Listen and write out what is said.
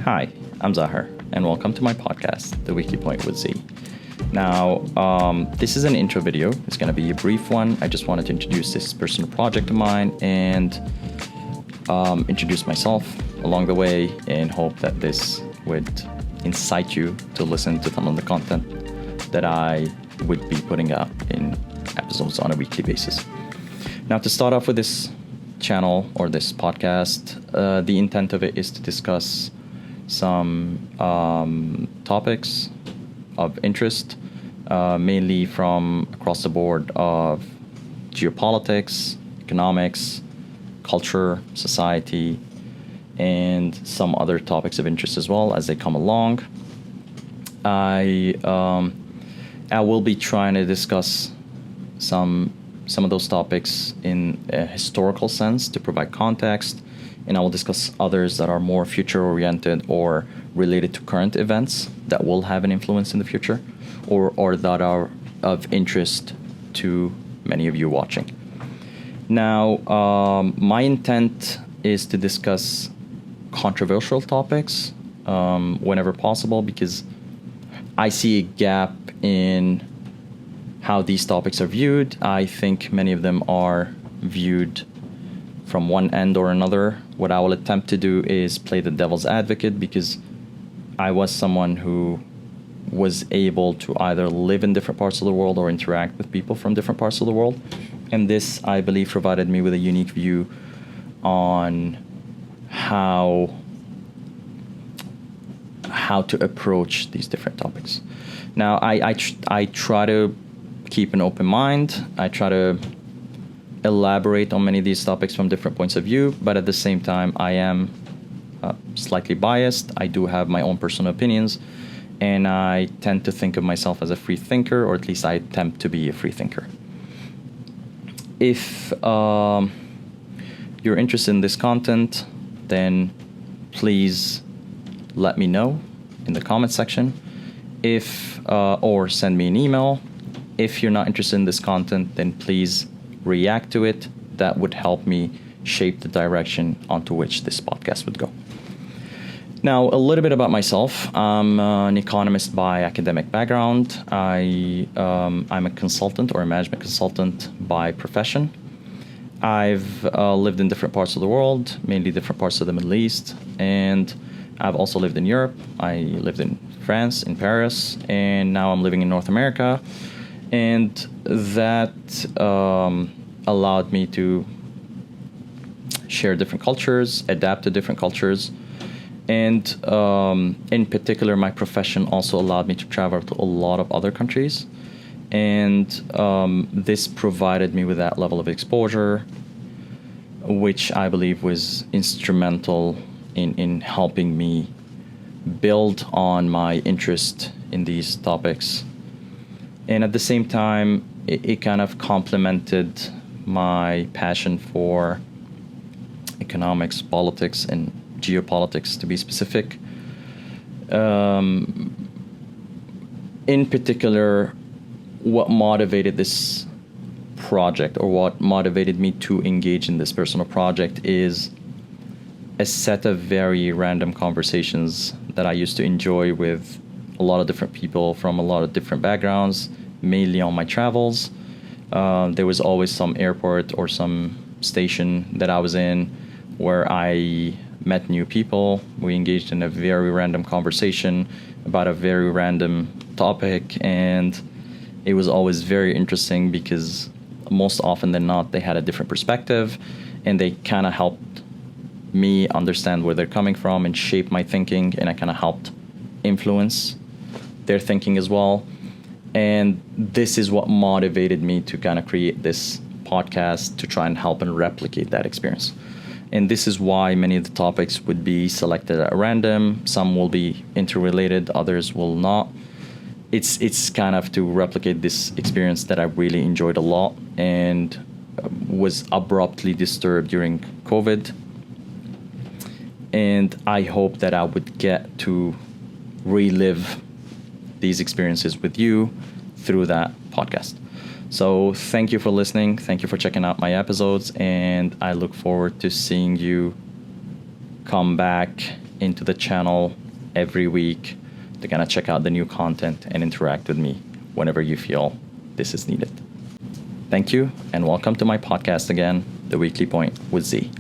Hi, I'm Zahar, and welcome to my podcast, The Weekly Point with Z. Now, this is an intro video. It's going to be a brief one. I just wanted to introduce this personal project of mine and introduce myself along the way, and hope that this would incite you to listen to some of the content that I would be putting up in episodes on a weekly basis. Now, to start off with this channel or this podcast, the intent of it is to discuss some topics of interest, mainly from across the board of geopolitics, economics, culture, society, and some other topics of interest as well as they come along. I will be trying to discuss some of those topics in a historical sense to provide context, and I will discuss others that are more future-oriented or related to current events that will have an influence in the future, or that are of interest to many of you watching. Now, my intent is to discuss controversial topics whenever possible, because I see a gap in how these topics are viewed. I think many of them are viewed from one end or another. What I will attempt to do is play the devil's advocate, because I was someone who was able to either live in different parts of the world or interact with people from different parts of the world. And this, I believe, provided me with a unique view on how to approach these different topics. Now, I try to keep an open mind. I try to elaborate on many of these topics from different points of view, but at the same time, I am slightly biased. I do have my own personal opinions, and I tend to think of myself as a free thinker, or at least I attempt to be a free thinker. If you're interested in this content, then please let me know in the comment section, or send me an email. If you're not interested in this content, then please react to it. That would help me shape the direction onto which this podcast would go. Now, a little bit about myself. I'm an economist by academic background. I'm a consultant or a management consultant by profession. I've lived in different parts of the world, mainly different parts of the Middle East, and I've also lived in Europe. I lived in France, in Paris, and now I'm living in North America. And that allowed me to share different cultures, adapt to different cultures. And in particular, my profession also allowed me to travel to a lot of other countries. And this provided me with that level of exposure, which I believe was instrumental in helping me build on my interest in these topics. And at the same time, it kind of complemented my passion for economics, politics, and geopolitics, to be specific. In particular, what motivated this project, or what motivated me to engage in this personal project, is a set of very random conversations that I used to enjoy with a lot of different people from a lot of different backgrounds, mainly on my travels. There was always some airport or some station that I was in where I met new people. We engaged in a very random conversation about a very random topic, and it was always very interesting because most often than not, they had a different perspective, and they kind of helped me understand where they're coming from and shape my thinking, and I kind of helped influence their thinking as well. And this is what motivated me to kind of create this podcast, to try and help and replicate that experience. And this is why many of the topics would be selected at random. Some will be interrelated, others will not. It's kind of to replicate this experience that I really enjoyed a lot and was abruptly disturbed during COVID. And I hope that I would get to relive these experiences with you through that podcast. So thank you for listening. Thank you for checking out my episodes. And I look forward to seeing you come back into the channel every week to kind of check out the new content and interact with me whenever you feel this is needed. Thank you, and welcome to my podcast again, The Weekly Point with Z.